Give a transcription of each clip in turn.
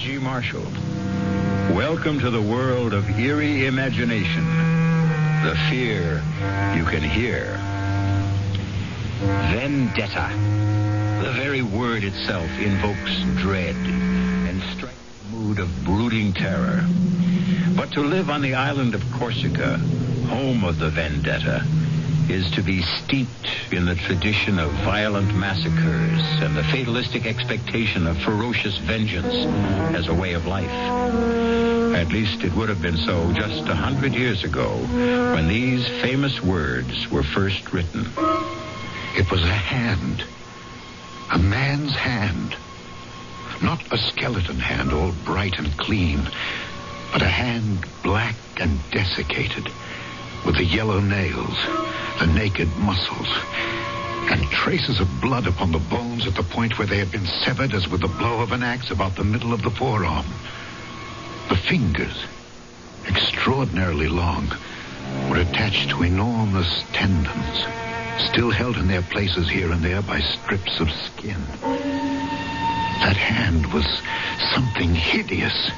G. Marshall. Welcome to the world of eerie imagination. The fear you can hear. Vendetta. The very word itself invokes dread and strikes a mood of brooding terror. But to live on the island of Corsica, home of the vendetta, is to be steeped in the tradition of violent massacres and the fatalistic expectation of ferocious vengeance as a way of life. At least it would have been so just 100 years ago when these famous words were first written. It was a hand. A man's hand. Not a skeleton hand, all bright and clean, but a hand black and desiccated, with the yellow nails, the naked muscles, and traces of blood upon the bones at the point where they had been severed as with the blow of an axe about the middle of the forearm. The fingers, extraordinarily long, were attached to enormous tendons, still held in their places here and there by strips of skin. That hand was something hideous.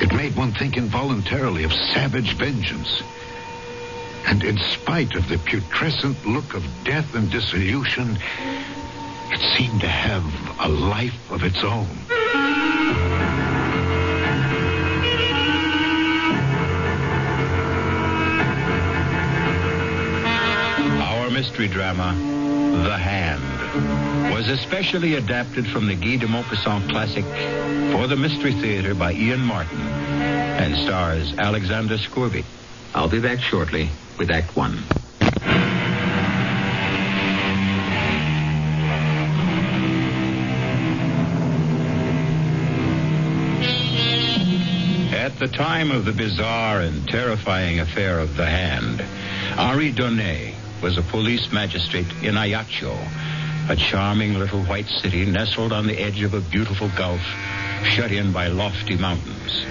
It made one think involuntarily of savage vengeance. And in spite of the putrescent look of death and dissolution, it seemed to have a life of its own. Our mystery drama, The Hand, was especially adapted from the Guy de Maupassant classic for the Mystery Theater by Ian Martin and stars Alexander Scourby. I'll be back shortly with Act One. At the time of the bizarre and terrifying affair of The Hand, Henri Donnet was a police magistrate in Ajaccio, a charming little white city nestled on the edge of a beautiful gulf, shut in by lofty mountains.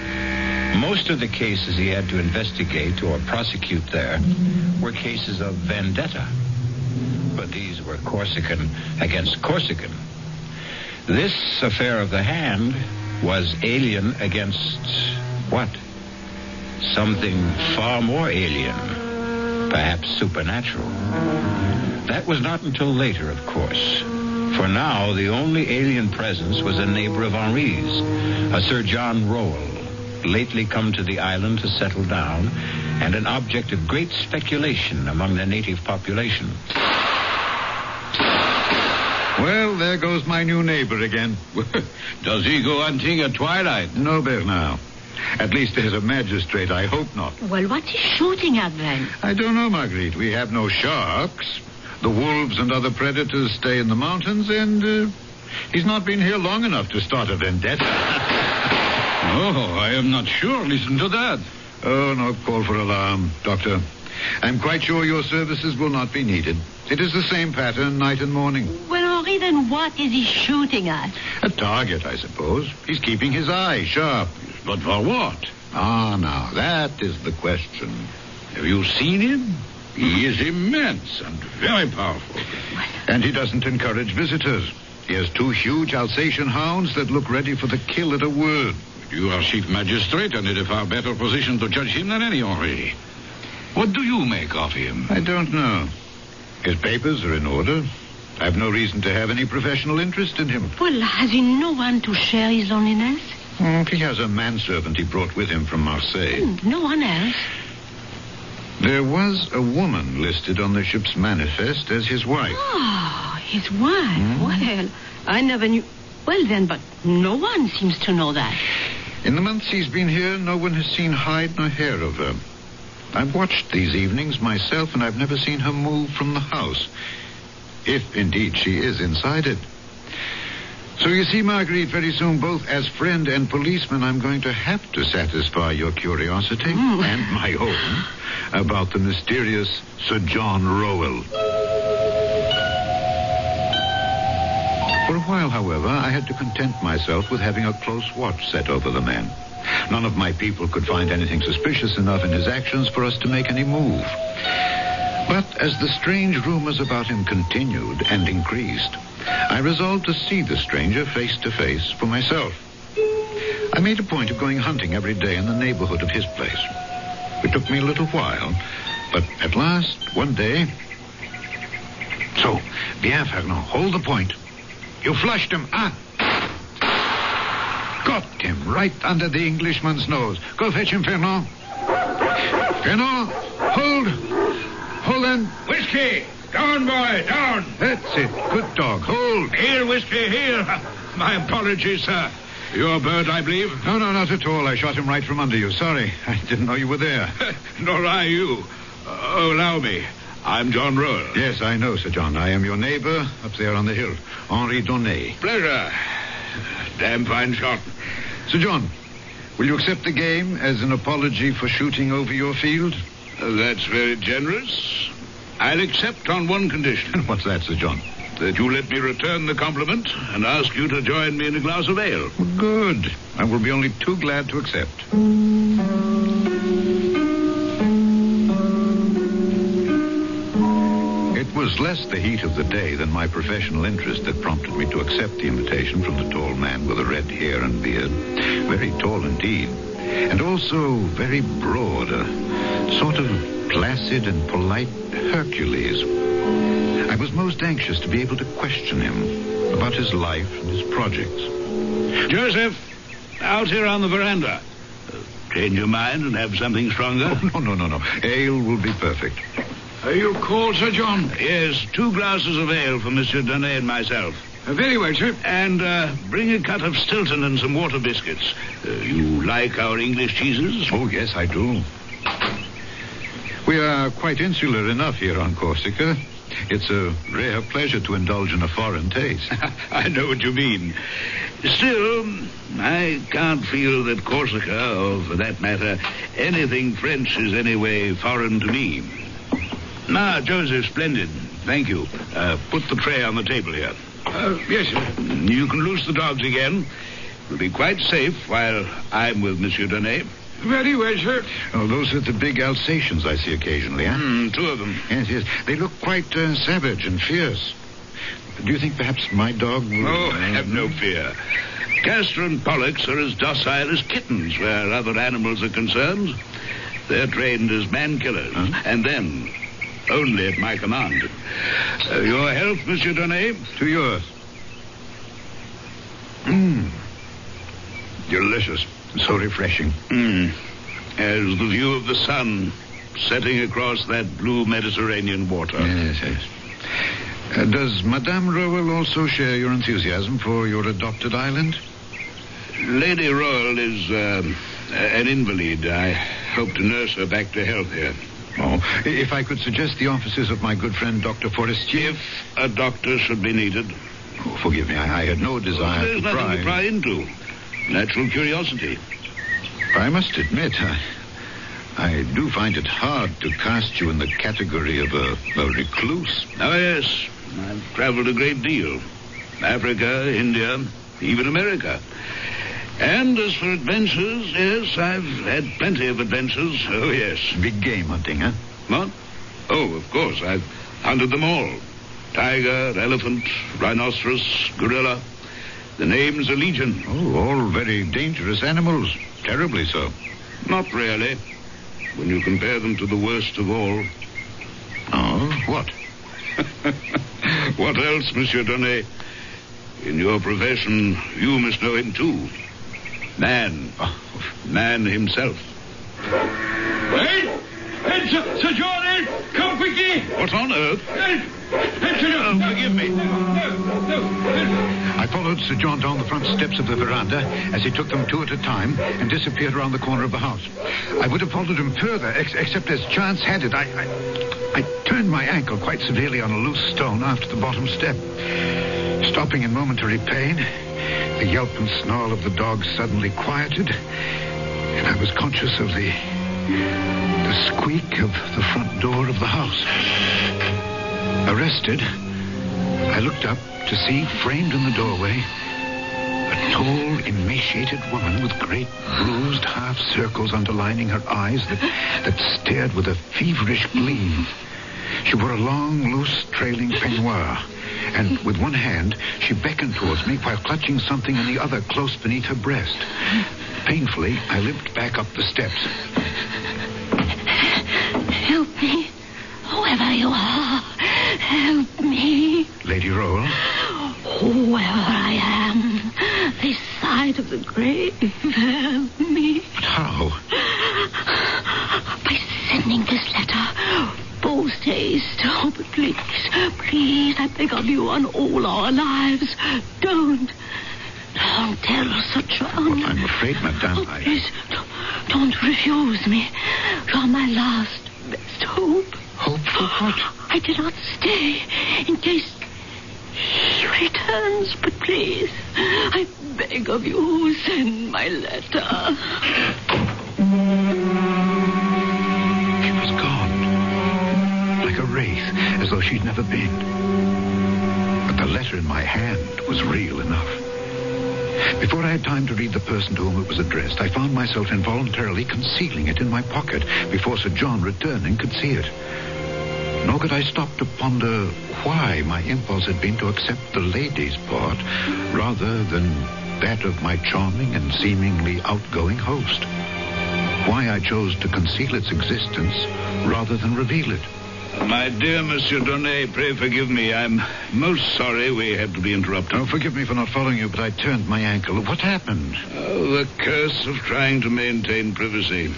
Most of the cases he had to investigate or prosecute there were cases of vendetta. But these were Corsican against Corsican. This affair of The Hand was alien against what? Something far more alien, perhaps supernatural. That was not until later, of course. For now, the only alien presence was a neighbor of Henri's, a Sir John Rowell, lately come to the island to settle down, and an object of great speculation among the native population. Well, there goes my new neighbor again. Does he go hunting at twilight? No, Bernard. At least as a magistrate, I hope not. Well, what's he shooting at then? I don't know, Marguerite. We have no sharks. The wolves and other predators stay in the mountains, and he's not been here long enough to start a vendetta. Oh, I am not sure. Listen to that. Oh, no call for alarm, Doctor. I'm quite sure your services will not be needed. It is the same pattern night and morning. Well, Henri, then what is he shooting at? A target, I suppose. He's keeping his eye sharp. But for what? Ah, now, that is the question. Have you seen him? He is immense and very powerful. And he doesn't encourage visitors. He has 2 huge Alsatian hounds that look ready for the kill at a word. You are chief magistrate and in a far better position to judge him than any, Henri. What do you make of him? I don't know. His papers are in order. I have no reason to have any professional interest in him. Well, has he no one to share his loneliness? He has a manservant he brought with him from Marseille. No one else. There was a woman listed on the ship's manifest as his wife. Oh, his wife. Well, I never knew. Well, then, but no one seems to know that. In the months he's been here, no one has seen hide nor hair of her. I've watched these evenings myself, and I've never seen her move from the house. If, indeed, she is inside it. So you see, Marguerite, very soon, both as friend and policeman, I'm going to have to satisfy your curiosity and my own about the mysterious Sir John Rowell. For a while, however, I had to content myself with having a close watch set over the man. None of my people could find anything suspicious enough in his actions for us to make any move. But as the strange rumors about him continued and increased, I resolved to see the stranger face to face for myself. I made a point of going hunting every day in the neighborhood of his place. It took me a little while, but at last, one day... So, bien, Fernand, hold the point. You flushed him, Got him right under the Englishman's nose. Go fetch him, Fernand. Fernand, hold. Hold on. Whiskey! Down, boy, down! That's it. Good dog. Hold. Here, Whiskey, here. My apologies, sir. Your bird, I believe? No, not at all. I shot him right from under you. Sorry. I didn't know you were there. Nor I you. Allow me. I'm John Royal. Yes, I know, Sir John. I am your neighbor up there on the hill. Henri Donnet. Pleasure. Damn fine shot. Sir John, will you accept the game as an apology for shooting over your field? That's very generous. I'll accept on one condition. What's that, Sir John? That you let me return the compliment and ask you to join me in a glass of ale. Good. I will be only too glad to accept. It was less the heat of the day than my professional interest that prompted me to accept the invitation from the tall man with the red hair and beard. Very tall indeed. And also very broad, a sort of placid and polite Hercules. I was most anxious to be able to question him about his life and his projects. Joseph, out here on the veranda. Change your mind and have something stronger? Oh, no. Ale will be perfect. Are you cold, Sir John? Yes, 2 glasses of ale for Monsieur Donnet and myself. Very well, sir. And bring a cut of Stilton and some water biscuits. You like our English cheeses? Oh, yes, I do. We are quite insular enough here on Corsica. It's a rare pleasure to indulge in a foreign taste. I know what you mean. Still, I can't feel that Corsica, or for that matter, anything French is anyway foreign to me. Now, Joseph, splendid. Thank you. Put the tray on the table here. Yes, sir. You can loose the dogs again. It'll be quite safe while I'm with Monsieur Donnet. Very well, sir. Oh, those are the big Alsatians I see occasionally, huh? 2 of them. Yes. They look quite savage and fierce. Do you think perhaps my dog will... Oh, have no fear. Castor and Pollux are as docile as kittens where other animals are concerned. They're trained as man-killers. Huh? And then, only at my command. Your health, Monsieur Donnet? To yours. Delicious. So refreshing. As the view of the sun setting across that blue Mediterranean water. Yes. Does Madame Rowell also share your enthusiasm for your adopted island? Lady Rowell is an invalid. I hope to nurse her back to health here. Oh, if I could suggest the offices of my good friend Dr. Forestier. If a doctor should be needed. Oh, forgive me, I had no desire There's to nothing pry. to pry into. Natural curiosity. I must admit, I do find it hard to cast you in the category of a recluse. Oh, yes. I've traveled a great deal. Africa, India, even America. And as for adventures, yes, I've had plenty of adventures. Oh, yes. Big game hunting, huh? What? Oh, of course. I've hunted them all. Tiger, elephant, rhinoceros, gorilla. The name's a legion. Oh, all very dangerous animals. Terribly so. Not really. When you compare them to the worst of all. Oh, what? What else, Monsieur Donnet? In your profession, you must know him too. Man. Man himself. Hey, Sir John, come quickly. What on earth? Sir John. Forgive me. I followed Sir John down the front steps of the veranda as he took them 2 at a time and disappeared around the corner of the house. I would have followed him further, except as chance had it, I turned my ankle quite severely on a loose stone after the bottom step. Stopping in momentary pain, the yelp and snarl of the dog suddenly quieted, and I was conscious of the squeak of the front door of the house. Arrested, I looked up to see, framed in the doorway, a tall, emaciated woman with great bruised half circles underlining her eyes that stared with a feverish gleam. She wore a long, loose, trailing peignoir, and with one hand she beckoned towards me while clutching something in the other close beneath her breast. Painfully, I limped back up the steps. Help me. Whoever you are, help me. Lady Roll? Whoever I am, this side of the grave, help me. But how? By sending this letter post haste. Oh, but please, I beg of you on all our lives, don't tell such a... Well, I'm afraid, madame, Please, don't refuse me. You're my last, best hope. Hope for what? I cannot stay in case he returns, but please, I beg of you, send my letter. She was gone. Like a wraith, as though she'd never been. But the letter in my hand was real enough. Before I had time to read the person to whom it was addressed, I found myself involuntarily concealing it in my pocket before Sir John, returning, could see it. Nor could I stop to ponder why my impulse had been to accept the lady's part rather than that of my charming and seemingly outgoing host. Why I chose to conceal its existence rather than reveal it. My dear Monsieur Donnet, pray forgive me. I'm most sorry we had to be interrupted. Oh, forgive me for not following you, but I turned my ankle. What happened? Oh, the curse of trying to maintain privacy.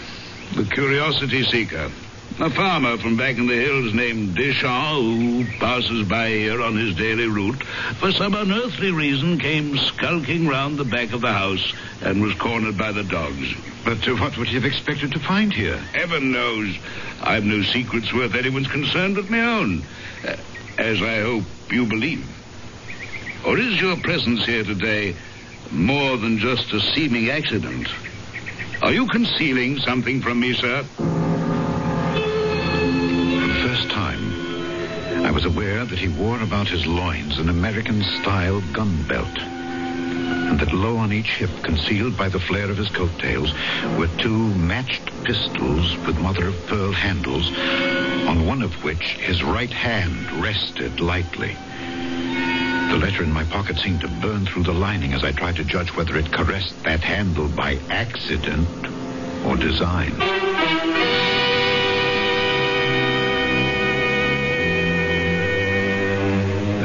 The curiosity seeker. A farmer from back in the hills named Deschamps, who passes by here on his daily route, for some unearthly reason came skulking round the back of the house and was cornered by the dogs. But what would he have expected to find here? Heaven knows. I've no secrets worth anyone's concern but my own, as I hope you believe. Or is your presence here today more than just a seeming accident? Are you concealing something from me, sir? I was aware that he wore about his loins an American-style gun belt, and that low on each hip, concealed by the flare of his coattails, were two matched pistols with mother-of-pearl handles, on one of which his right hand rested lightly. The letter in my pocket seemed to burn through the lining as I tried to judge whether it caressed that handle by accident or design.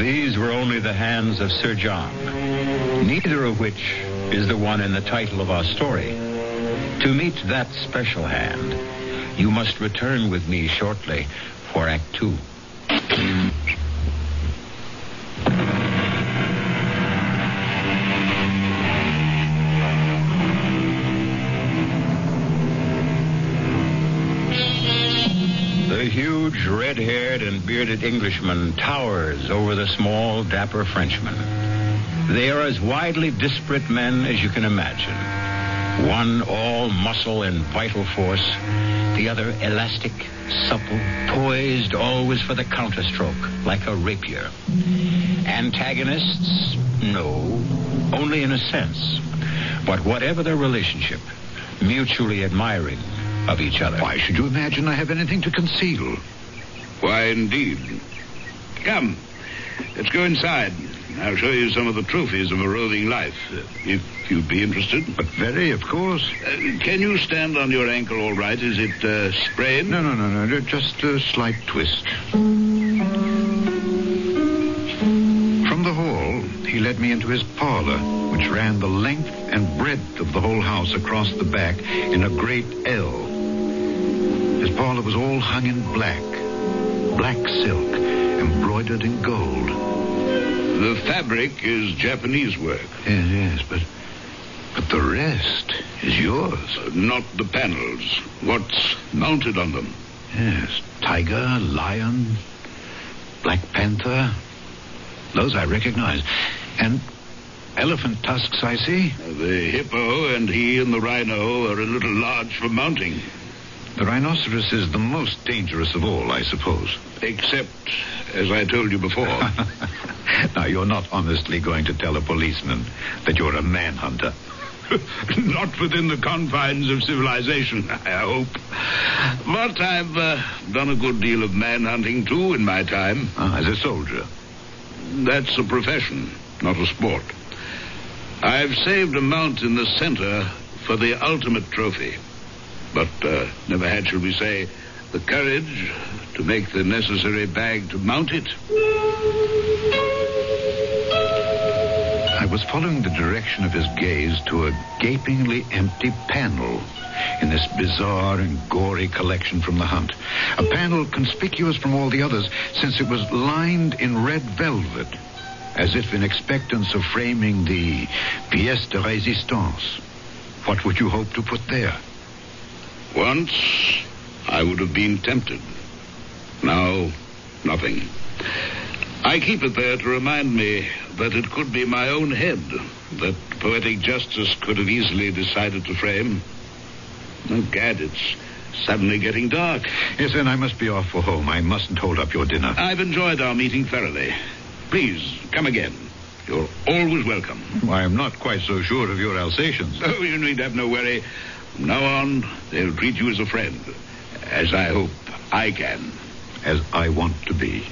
These were only the hands of Sir John, neither of which is the one in the title of our story. To meet that special hand, you must return with me shortly for Act 2. The huge, red-haired and bearded Englishman towers over the small, dapper Frenchman. They are as widely disparate men as you can imagine. One all muscle and vital force, the other elastic, supple, poised always for the counterstroke, like a rapier. Antagonists? No, only in a sense. But whatever their relationship, mutually admiring of each other. Why should you imagine I have anything to conceal? Why, indeed. Come, let's go inside. I'll show you some of the trophies of a roving life, if you'd be interested. But very, of course. Can you stand on your ankle all right? Is it sprained? No. Just a slight twist. From the hall, he led me into his parlor, which ran the length and breadth of the whole house across the back in a great L. His parlor was all hung in black silk, embroidered in gold. The fabric is Japanese work. Yes, but the rest is yours. Not the panels. What's mounted on them? Yes, tiger, lion, black panther. Those I recognize. And elephant tusks, I see. The hippo and he and the rhino are a little large for mounting. The rhinoceros is the most dangerous of all, I suppose. Except, as I told you before. Now, you're not honestly going to tell a policeman that you're a manhunter. Not within the confines of civilization, I hope. But I've done a good deal of manhunting, too, in my time. As a soldier? That's a profession, not a sport. I've saved a mount in the center for the ultimate trophy. But never had, shall we say, the courage to make the necessary bag to mount it. I was following the direction of his gaze to a gapingly empty panel in this bizarre and gory collection from the hunt. A panel conspicuous from all the others since it was lined in red velvet, as if in expectance of framing the pièce de résistance. What would you hope to put there? Once, I would have been tempted. Now, nothing. I keep it there to remind me that it could be my own head that poetic justice could have easily decided to frame. Oh, Gad, it's suddenly getting dark. Yes, then I must be off for home. I mustn't hold up your dinner. I've enjoyed our meeting thoroughly. Please, come again. You're always welcome. I am not quite so sure of your Alsatians. Oh, you need have no worry. From now on, they'll treat you as a friend, as I hope I can. As I want to be.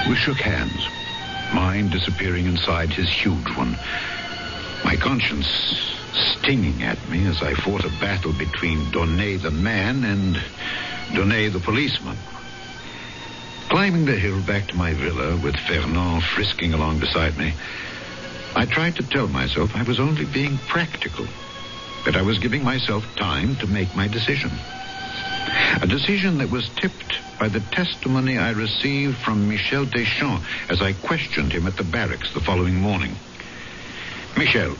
We shook hands, mine disappearing inside his huge one. My conscience stinging at me as I fought a battle between Donnet the man and Donnet the policeman. Climbing the hill back to my villa with Fernand frisking along beside me, I tried to tell myself I was only being practical, that I was giving myself time to make my decision. A decision that was tipped by the testimony I received from Michel Deschamps as I questioned him at the barracks the following morning. Michel,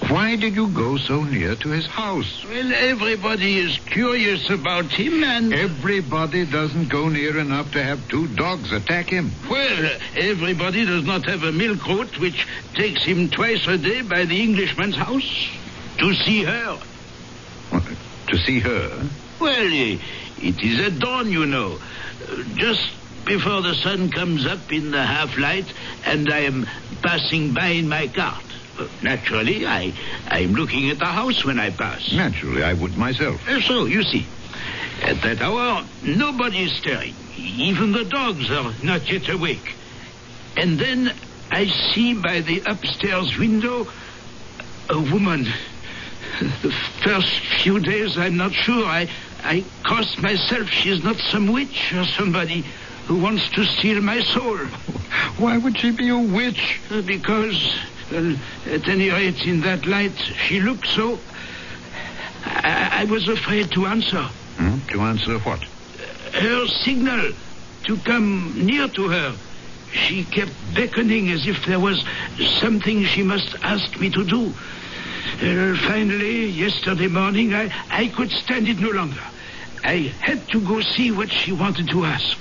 why did you go so near to his house? Well, everybody is curious about him and... Everybody doesn't go near enough to have two dogs attack him. Well, everybody does not have a milk route which takes him twice a day by the Englishman's house to see her. What, to see her? Well, it is at dawn, you know. Just before the sun comes up in the half-light and I am passing by in my cart. Naturally, I'm looking at the house when I pass. Naturally, I would myself. So, you see, at that hour, nobody is stirring. Even the dogs are not yet awake. And then I see by the upstairs window a woman. The first few days, I'm not sure. I crossed myself. She's not some witch or somebody who wants to steal my soul. Why would she be a witch? Because... at any rate, in that light, she looked so... I was afraid to answer. To answer what? Her signal to come near to her. She kept beckoning as if there was something she must ask me to do. Finally, yesterday morning, I could stand it no longer. I had to go see what she wanted to ask.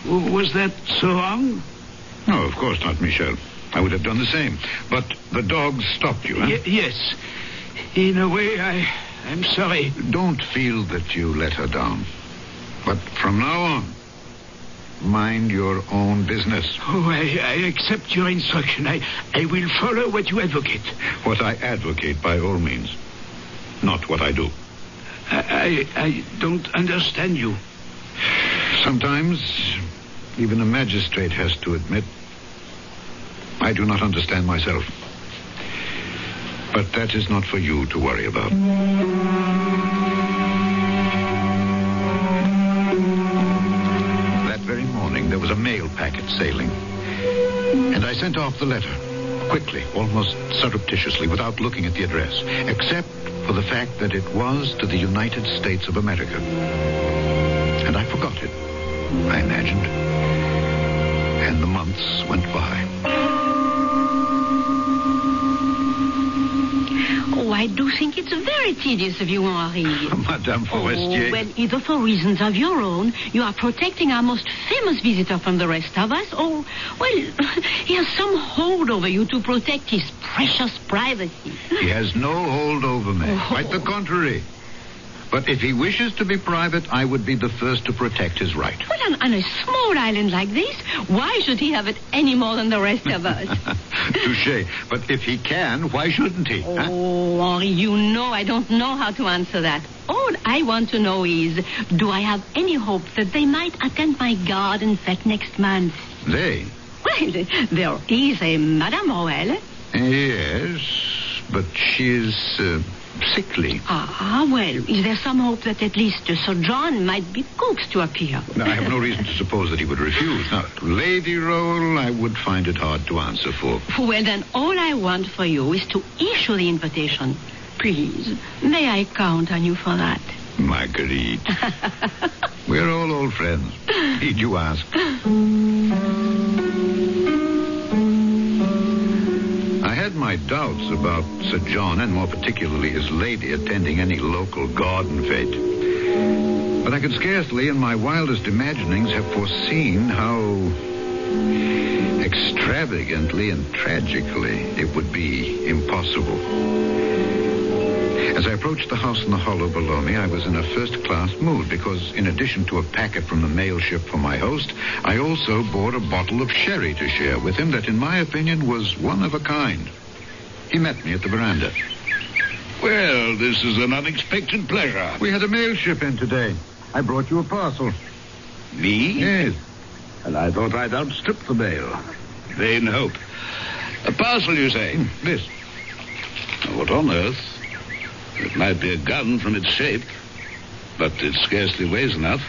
Was that so wrong? No, of course not, Michel. I would have done the same. But the dogs stopped you, huh? Yes. In a way, I'm sorry. Don't feel that you let her down. But from now on, mind your own business. Oh, I accept your instruction. I will follow what you advocate. What I advocate, by all means. Not what I do. I don't understand you. Sometimes, even a magistrate has to admit I do not understand myself. But that is not for you to worry about. That very morning, there was a mail packet sailing. And I sent off the letter, quickly, almost surreptitiously, without looking at the address, except for the fact that it was to the United States of America. And I forgot it, I imagined. And the months went by. Oh, I do think it's very tedious of you, Henri. Madame Forestier. Oh, well, either for reasons of your own, you are protecting our most famous visitor from the rest of us, or, well, he has some hold over you to protect his precious privacy. He has no hold over me. Quite the contrary. But if he wishes to be private, I would be the first to protect his right. Well, on a small island like this, why should he have it any more than the rest of us? Touché. But if he can, why shouldn't he? Oh, Henri, you know I don't know how to answer that. All I want to know is, do I have any hope that they might attend my garden fete next month? They? Well, Well, there is a Madame Roel. Yes, but she is sickly. Well, is there some hope that at least Sir John might be coaxed to appear? No, I have no reason to suppose that he would refuse. Now, Lady Roll, I would find it hard to answer for. Well, then all I want for you is to issue the invitation. Please, may I count on you for that? Marguerite. We're all old friends. Need you ask? I had my doubts about Sir John, and more particularly his lady, attending any local garden fete. But I could scarcely, in my wildest imaginings, have foreseen how extravagantly and tragically it would be impossible. As I approached the house in the hollow below me, I was in a first-class mood because, in addition to a packet from the mail ship for my host, I also bought a bottle of sherry to share with him that, in my opinion, was one of a kind. He met me at the veranda. Well, this is an unexpected pleasure. We had a mail ship in today. I brought you a parcel. Me? Yes. And I thought I'd outstrip the mail. Vain hope. A parcel, you say? This. What on earth? It might be a gun from its shape, but it scarcely weighs enough.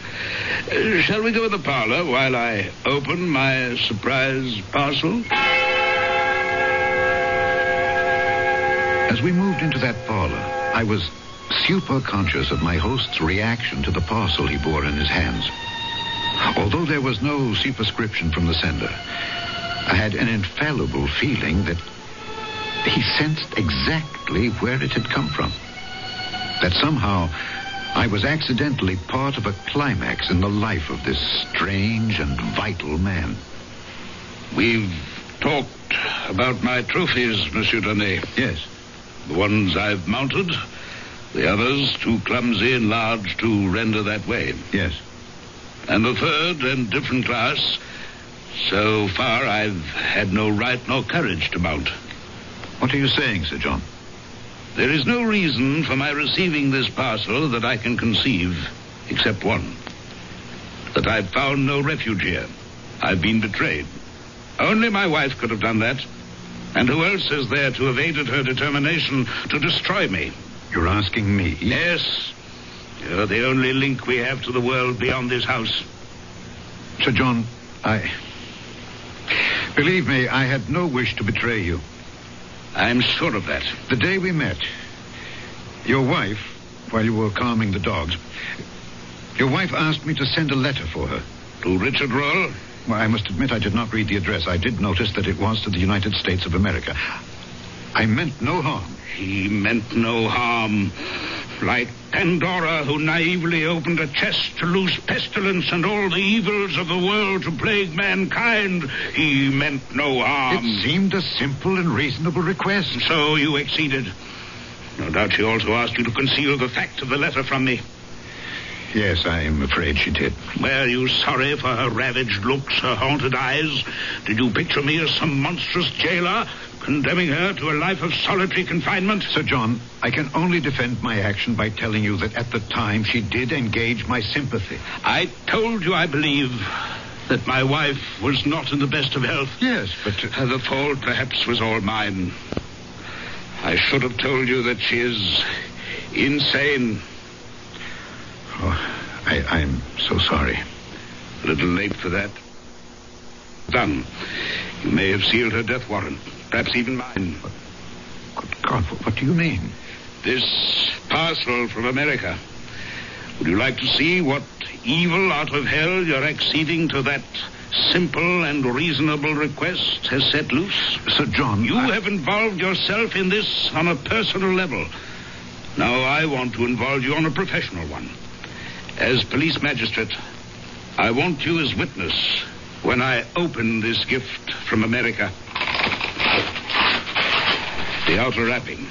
Shall we go in the parlor while I open my surprise parcel? As we moved into that parlor, I was super conscious of my host's reaction to the parcel he bore in his hands. Although there was no superscription from the sender, I had an infallible feeling that he sensed exactly where it had come from. That somehow I was accidentally part of a climax in the life of this strange and vital man. We've talked about my trophies, Monsieur Donnet. Yes. The ones I've mounted, the others too clumsy and large to render that way. Yes. And the third and different class, so far I've had no right nor courage to mount. What are you saying, Sir John? There is no reason for my receiving this parcel that I can conceive, except one. That I've found no refuge here. I've been betrayed. Only my wife could have done that. And who else is there to have aided her determination to destroy me? You're asking me? Yes. You're the only link we have to the world beyond this house. Sir John, believe me, I had no wish to betray you. I'm sure of that. The day we met, your wife, while you were calming the dogs, your wife asked me to send a letter for her. To Richard Roll? Well, I must admit I did not read the address. I did notice that it was to the United States of America. I meant no harm. He meant no harm. Like Pandora, who naively opened a chest to loose pestilence and all the evils of the world to plague mankind, he meant no harm. It seemed a simple and reasonable request. So you exceeded. No doubt she also asked you to conceal the fact of the letter from me. Yes, I am afraid she did. Were you sorry for her ravaged looks, her haunted eyes? Did you picture me as some monstrous jailer, condemning her to a life of solitary confinement? Sir John, I can only defend my action by telling you that at the time she did engage my sympathy. I told you, I believe, that my wife was not in the best of health. Yes, but... The fault perhaps was all mine. I should have told you that she is insane. Oh, I'm so sorry. A little late for that. Done. You may have sealed her death warrant. Perhaps even mine. Good God, what do you mean? This parcel from America. Would you like to see what evil out of hell you're acceding to that simple and reasonable request has set loose? Sir John, You have involved yourself in this on a personal level. Now I want to involve you on a professional one. As police magistrate, I want you as witness when I open this gift from America. The outer wrapping.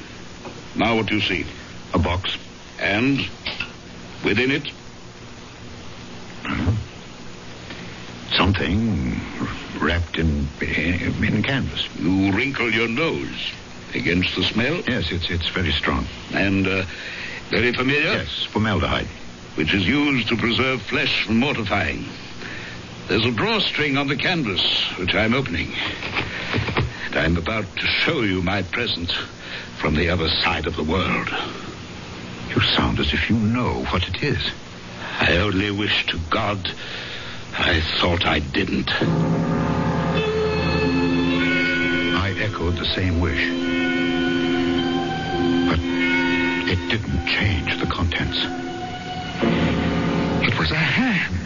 Now what do you see? A box. And within it? Something wrapped in canvas. You wrinkle your nose against the smell? Yes, it's very strong. And very familiar? Yes, formaldehyde. Which is used to preserve flesh from mortifying. There's a drawstring on the canvas, which I'm opening. And I'm about to show you my present from the other side of the world. You sound as if you know what it is. I only wish to God I thought I didn't. I echoed the same wish. But it didn't change the contents. It was a hand.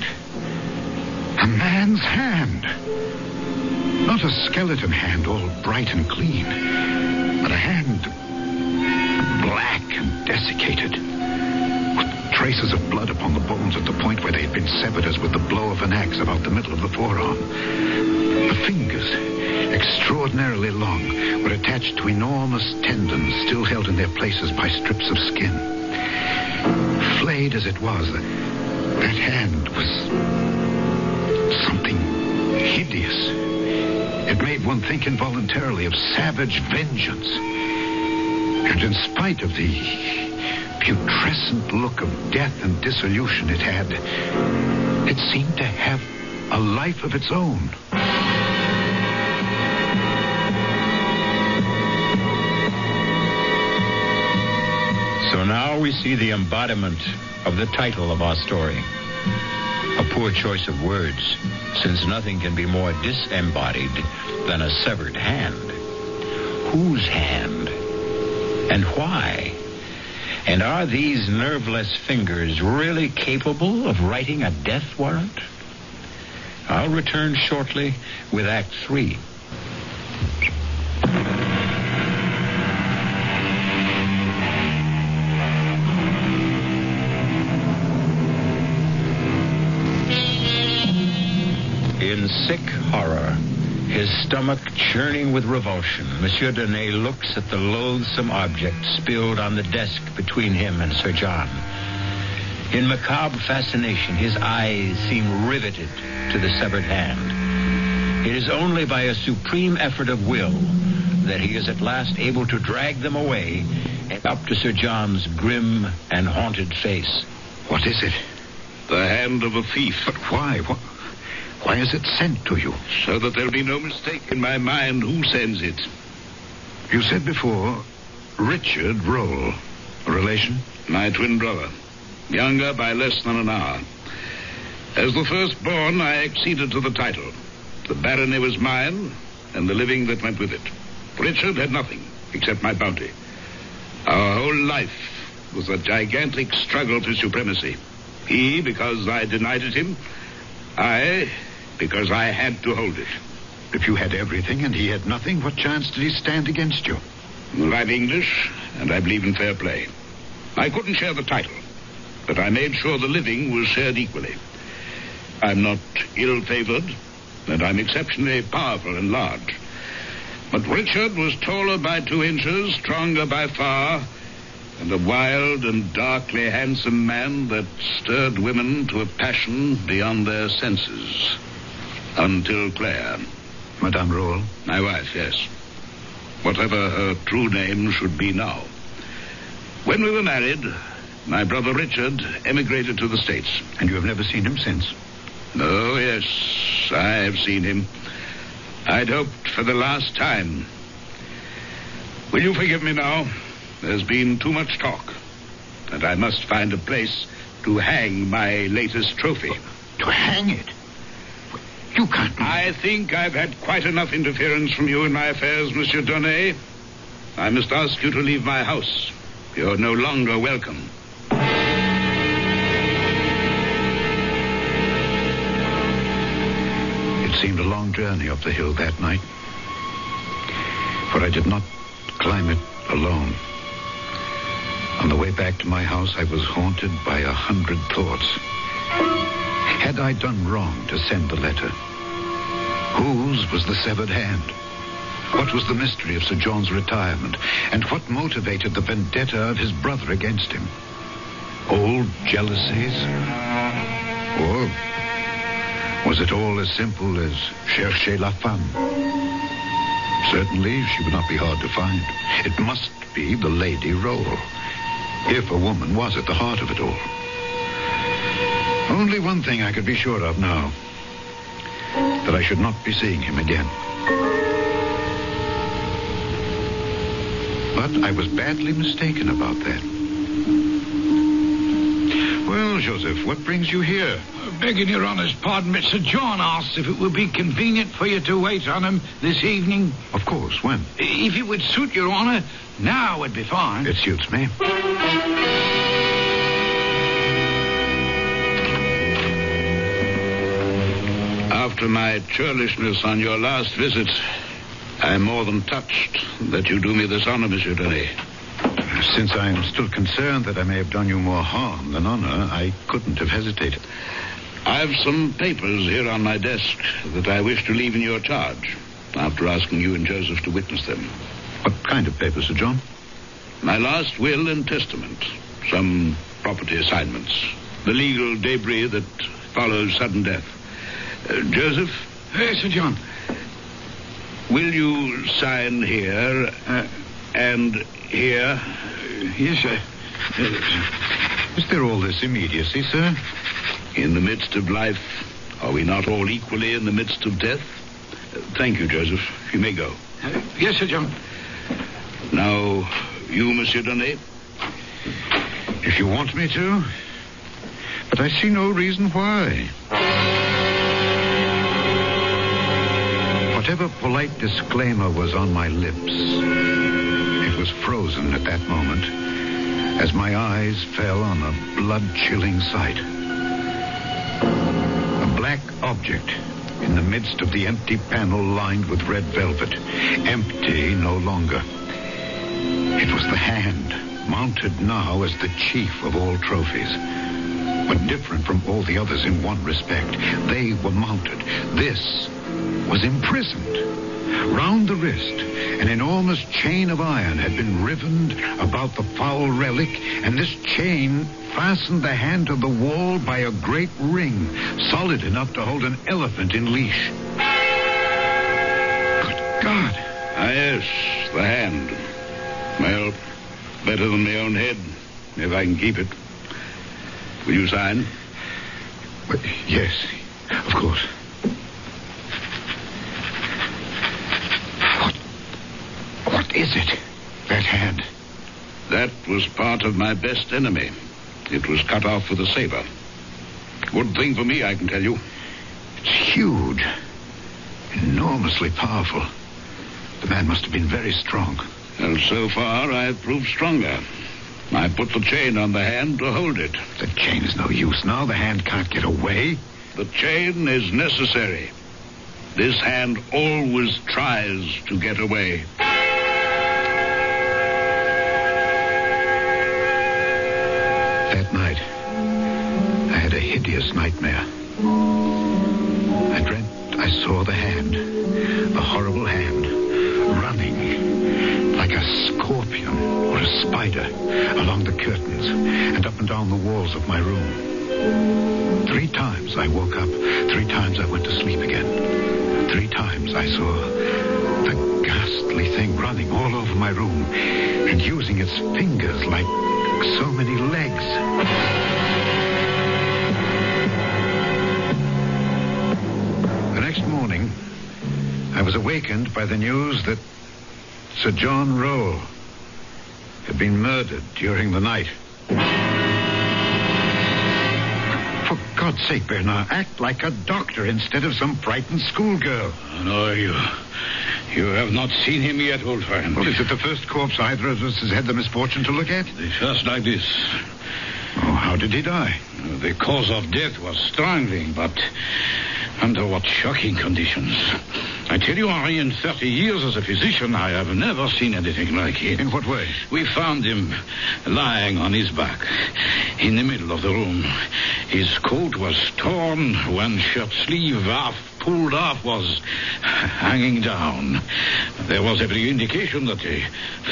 A man's hand. Not a skeleton hand, all bright and clean, but a hand black and desiccated, with traces of blood upon the bones at the point where they had been severed as with the blow of an axe about the middle of the forearm. The fingers, extraordinarily long, were attached to enormous tendons still held in their places by strips of skin. Flayed as it was, that hand was something hideous. It made one think involuntarily of savage vengeance. And in spite of the putrescent look of death and dissolution it had, it seemed to have a life of its own. So now we see the embodiment of the title of our story. A poor choice of words, since nothing can be more disembodied than a severed hand. Whose hand? And why? And are these nerveless fingers really capable of writing a death warrant? I'll return shortly with Act 3. In sick horror, his stomach churning with revulsion, Monsieur Donnet looks at the loathsome object spilled on the desk between him and Sir John. In macabre fascination, his eyes seem riveted to the severed hand. It is only by a supreme effort of will that he is at last able to drag them away and up to Sir John's grim and haunted face. What is it? The hand of a thief. But why? Why is it sent to you? So that there'll be no mistake in my mind who sends it. You said before, Richard Roll. A relation? My twin brother. Younger by less than an hour. As the firstborn, I acceded to the title. The barony was mine, and the living that went with it. Richard had nothing, except my bounty. Our whole life was a gigantic struggle for supremacy. He, because I denied it him. I, because I had to hold it. If you had everything and he had nothing, what chance did he stand against you? I'm English, and I believe in fair play. I couldn't share the title, but I made sure the living was shared equally. I'm not ill-favored, and I'm exceptionally powerful and large. But Richard was taller by 2 inches, stronger by far, and a wild and darkly handsome man that stirred women to a passion beyond their senses. Until Claire. Madame Roll? My wife, yes. Whatever her true name should be now. When we were married, my brother Richard emigrated to the States. And you have never seen him since? Oh, yes, I have seen him. I'd hoped for the last time. Will you forgive me now? There's been too much talk, and I must find a place to hang my latest trophy. To hang it? You can't... I think I've had quite enough interference from you in my affairs, Monsieur Donnet. I must ask you to leave my house. You're no longer welcome. It seemed a long journey up the hill that night, for I did not climb it alone. On the way back to my house, I was haunted by 100 thoughts. Had I done wrong to send the letter? Whose was the severed hand? What was the mystery of Sir John's retirement? And what motivated the vendetta of his brother against him? Old jealousies? Or was it all as simple as chercher la femme? Certainly, she would not be hard to find. It must be the Lady Roll, if a woman was at the heart of it all. Only one thing I could be sure of now. that I should not be seeing him again. But I was badly mistaken about that. Well, Joseph, what brings you here? Begging your honour's pardon, Mr. John asked if it would be convenient for you to wait on him this evening. Of course, when? If it would suit your honour, now would be fine. It suits me. After my churlishness on your last visit, I'm more than touched that you do me this honor, Monsieur Denis. Since I'm still concerned that I may have done you more harm than honor, I couldn't have hesitated. I've some papers here on my desk that I wish to leave in your charge, after asking you and Joseph to witness them. What kind of papers, Sir John? My last will and testament, some property assignments, the legal debris that follows sudden death. Joseph? Yes, Sir John. Will you sign here and here? Yes, sir. Is there all this immediacy, sir? In the midst of life, are we not all equally in the midst of death? Thank you, Joseph. You may go. Yes, Sir John. Now, you, Monsieur Denis? If you want me to. But I see no reason why. Whatever polite disclaimer was on my lips, it was frozen at that moment as my eyes fell on a blood-chilling sight. A black object in the midst of the empty panel lined with red velvet. Empty no longer. It was the hand, mounted now as the chief of all trophies. But different from all the others in one respect. They were mounted. This was imprisoned. Round the wrist, an enormous chain of iron had been rivened about the foul relic, and this chain fastened the hand to the wall by a great ring, solid enough to hold an elephant in leash. Good God! Ah, yes, the hand. Well, better than my own head, if I can keep it. Will you sign? But, yes, of course. What is it? That hand? That was part of my best enemy. It was cut off with a saber. Good thing for me, I can tell you. It's huge. Enormously powerful. The man must have been very strong. And so far, I've proved stronger. I put the chain on the hand to hold it. The chain is no use now. The hand can't get away. The chain is necessary. This hand always tries to get away. That night, I had a hideous nightmare. I dreamt I saw the hand, the horrible hand, running like a scorpion or a spider along the curtains and up and down the walls of my room. 3 times I woke up. 3 times I went to sleep again. 3 times I saw the ghastly thing running all over my room and using its fingers like so many legs. The next morning, I was awakened by the news that Sir John Rowe had been murdered during the night. For God's sake, Bernard, act like a doctor instead of some frightened schoolgirl. No, you have not seen him yet, old friend. Well, is it the first corpse either of us has had the misfortune to look at? Just like this. Oh, how did he die? The cause of death was strangling, but under what shocking conditions. I tell you, Henri, in 30 years as a physician, I have never seen anything like it. In what way? We found him lying on his back in the middle of the room. His coat was torn, one shirt sleeve half pulled off was hanging down. There was every indication that a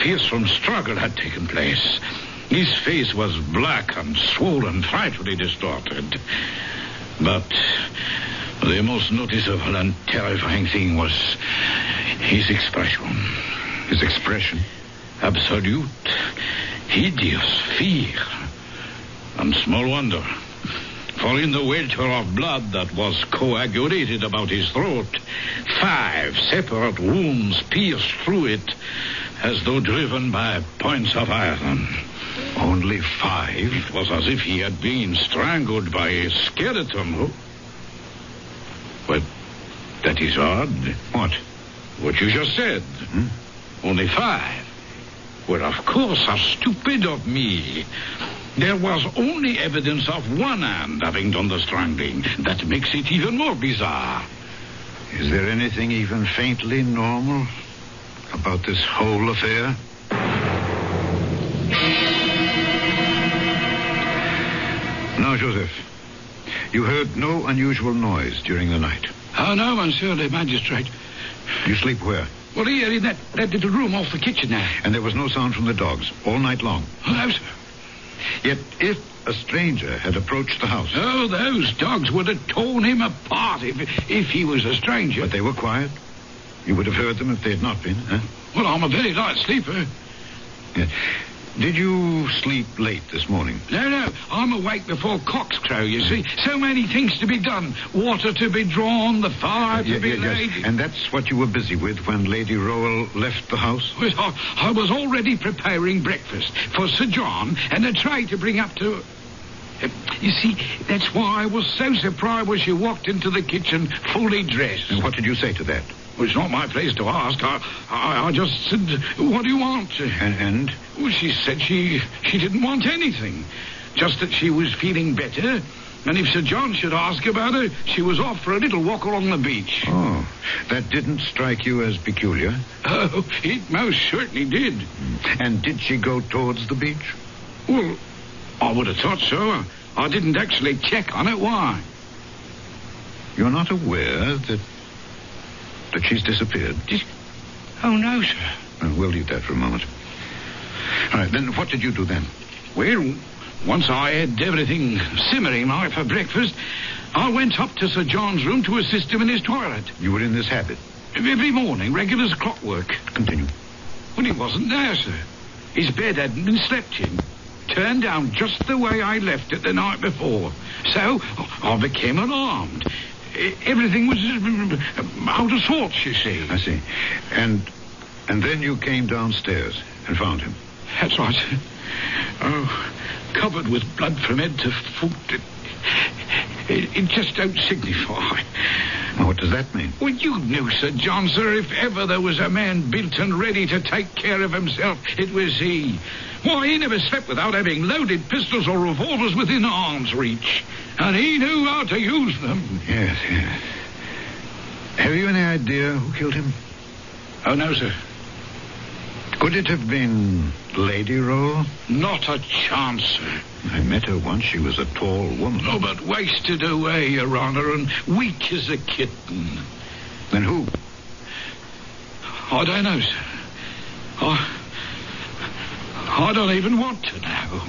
fearsome struggle had taken place. His face was black and swollen, frightfully distorted. But the most noticeable and terrifying thing was his expression. His expression? Absolute, hideous fear. And small wonder. For in the welter of blood that was coagulated about his throat, 5 separate wounds pierced through it as though driven by points of iron. Only 5? It was as if he had been strangled by a skeleton. But that is odd. What? What you just said. Only 5. Well, of course, how stupid of me. There was only evidence of one hand having done the strangling. That makes it even more bizarre. Is there anything even faintly normal about this whole affair? Now, Joseph, you heard no unusual noise during the night. Oh, no, monsieur le magistrate. You sleep where? Well, here in that little room off the kitchen there. And there was no sound from the dogs all night long? Oh, no, sir. Yet if a stranger had approached the house... Oh, those dogs would have torn him apart if he was a stranger. But they were quiet? You would have heard them if they had not been, huh? Well, I'm a very light sleeper. Yeah. Did you sleep late this morning? No. I'm awake before cocks crow, you see. So many things to be done. Water to be drawn, the fire to be laid. Yes. And that's what you were busy with when Lady Rowell left the house? Well, I was already preparing breakfast for Sir John and a tray to bring up to... you see, that's why I was so surprised when she walked into the kitchen fully dressed. And what did you say to that? Well, it's not my place to ask. I just said, what do you want? And? Well, she said she didn't want anything. Just that she was feeling better. And if Sir John should ask about her, she was off for a little walk along the beach. Oh, that didn't strike you as peculiar? Oh, it most certainly did. And did she go towards the beach? Well, I would have thought so. I didn't actually check on it. Why? You're not aware that she's disappeared? Oh, no, sir. We'll leave that for a moment. All right, then what did you do then? Well, once I had everything simmering like for breakfast, I went up to Sir John's room to assist him in his toilet. You were in this habit? Every morning, regular as clockwork. Continue. Well, he wasn't there, sir. His bed hadn't been slept in. Turned down just the way I left it the night before. So I became alarmed. Everything was out of sorts, you see. I see. And then you came downstairs and found him? That's right. Oh, covered with blood from head to foot. It just don't signify. Now, what does that mean? Well, you knew, Sir John, sir, if ever there was a man built and ready to take care of himself, it was he. Why, he never slept without having loaded pistols or revolvers within arm's reach. And he knew how to use them. Yes. Have you any idea who killed him? Oh, no, sir. Could it have been Lady Rowell? Not a chance, sir. I met her once. She was a tall woman. Oh, but wasted away, Your Honor, and weak as a kitten. Then who? I don't know, sir. I don't even want to know.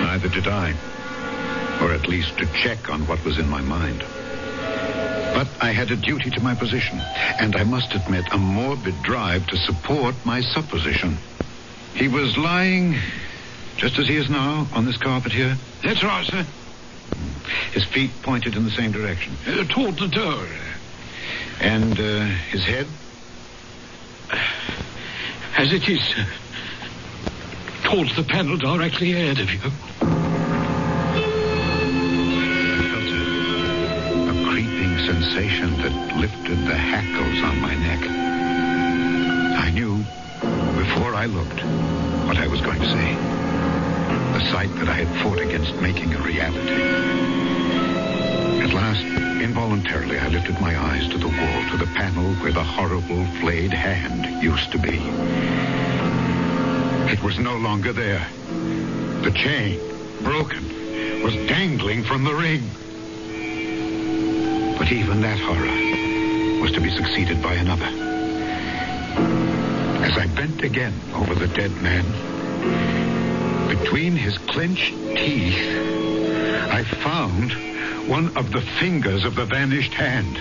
Neither did I. Or at least to check on what was in my mind. But I had a duty to my position, and I must admit a morbid drive to support my supposition. He was lying, just as he is now, on this carpet here. That's right, sir. His feet pointed in the same direction. Toward the door. And his head? As it is, sir. Towards the panel directly ahead of you. Sensation that lifted the hackles on my neck. I knew, before I looked, what I was going to say. The sight that I had fought against making a reality. At last, involuntarily, I lifted my eyes to the wall, to the panel where the horrible flayed hand used to be. It was no longer there. The chain, broken, was dangling from the ring. But even that horror was to be succeeded by another. As I bent again over the dead man, between his clenched teeth, I found one of the fingers of the vanished hand,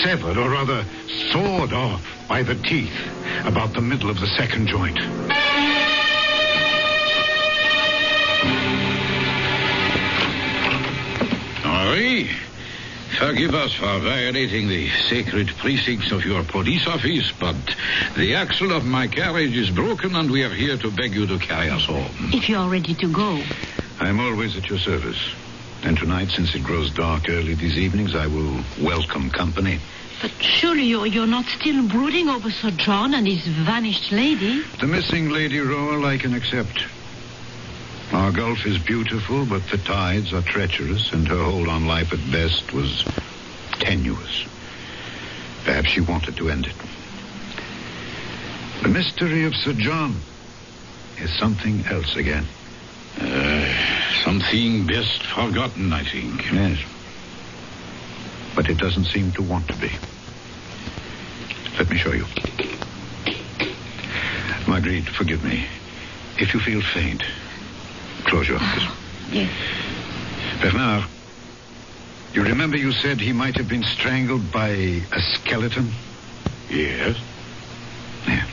severed or rather sawed off by the teeth about the middle of the second joint. Henri, forgive us for violating the sacred precincts of your police office, but the axle of my carriage is broken and we are here to beg you to carry us home. If you're ready to go. I'm always at your service. And tonight, since it grows dark early these evenings, I will welcome company. But surely you're not still brooding over Sir John and his vanished lady? The missing Lady Rowell I can accept. Our Gulf is beautiful, but the tides are treacherous, and her hold on life at best was tenuous. Perhaps she wanted to end it. The mystery of Sir John is something else again. Something best forgotten, I think. Yes. But it doesn't seem to want to be. Let me show you. Marguerite, forgive me. If you feel faint, close your eyes. Yes. Bernard, you remember you said he might have been strangled by a skeleton? Yes. Yeah.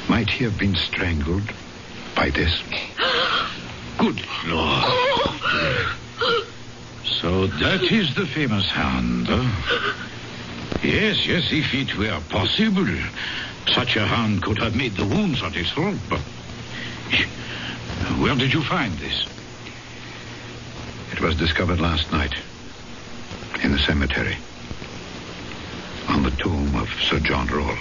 Might he have been strangled by this? Good Lord. So that is the famous hand, huh? Yes, if it were possible, such a hand could have made the wounds on his throat, but... Where did you find this? It was discovered last night in the cemetery on the tomb of Sir John Rowell.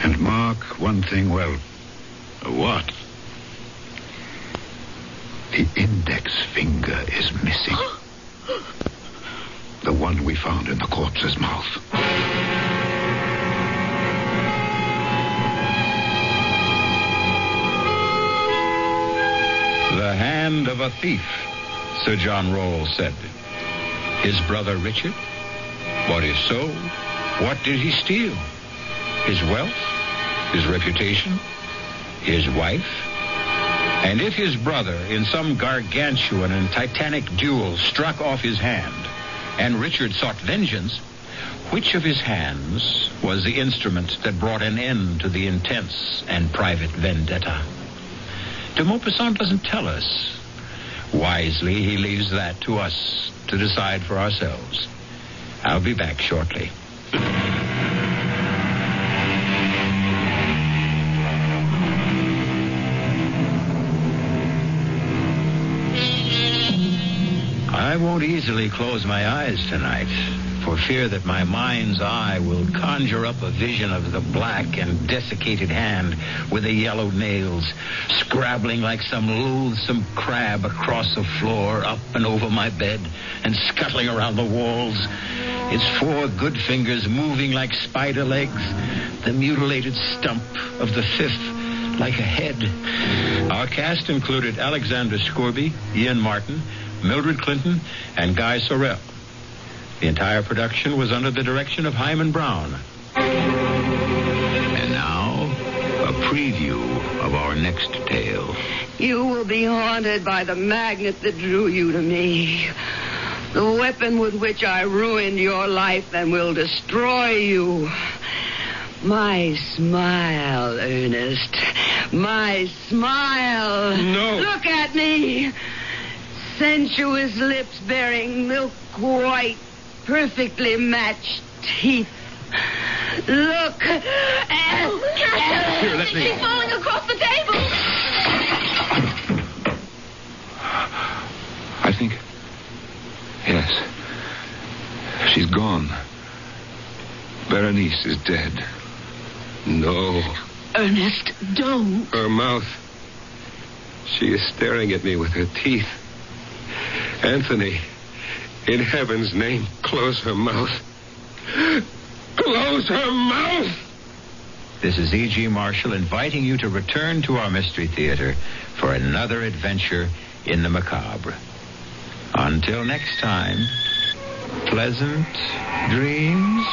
And mark one thing well. What? The index finger is missing. The one we found in the corpse's mouth. The hand of a thief, Sir John Rowell said. His brother Richard? But if so, what did he steal? His wealth? His reputation? His wife? And if his brother, in some gargantuan and titanic duel, struck off his hand, and Richard sought vengeance, which of his hands was the instrument that brought an end to the intense and private vendetta? De Maupassant doesn't tell us. Wisely, he leaves that to us to decide for ourselves. I'll be back shortly. I won't easily close my eyes tonight, for fear that my mind's eye will conjure up a vision of the black and desiccated hand with the yellow nails, scrabbling like some loathsome crab across the floor, up and over my bed, and scuttling around the walls. Its 4 good fingers moving like spider legs, the mutilated stump of the 5th like a head. Our cast included Alexander Scorby, Ian Martin, Mildred Clinton, and Guy Sorrell. The entire production was under the direction of Hyman Brown. And now, a preview of our next tale. You will be haunted by the magnet that drew you to me. The weapon with which I ruined your life and will destroy you. My smile, Ernest. My smile. No. Look at me. Sensuous lips bearing milk white, perfectly matched teeth. Look. Here, let me... She's falling across the table. I think... Yes. She's gone. Berenice is dead. No. Ernest, don't. Her mouth. She is staring at me with her teeth. Anthony, in heaven's name, close her mouth. Close her mouth! This is E.G. Marshall inviting you to return to our Mystery Theater for another adventure in the macabre. Until next time, pleasant dreams.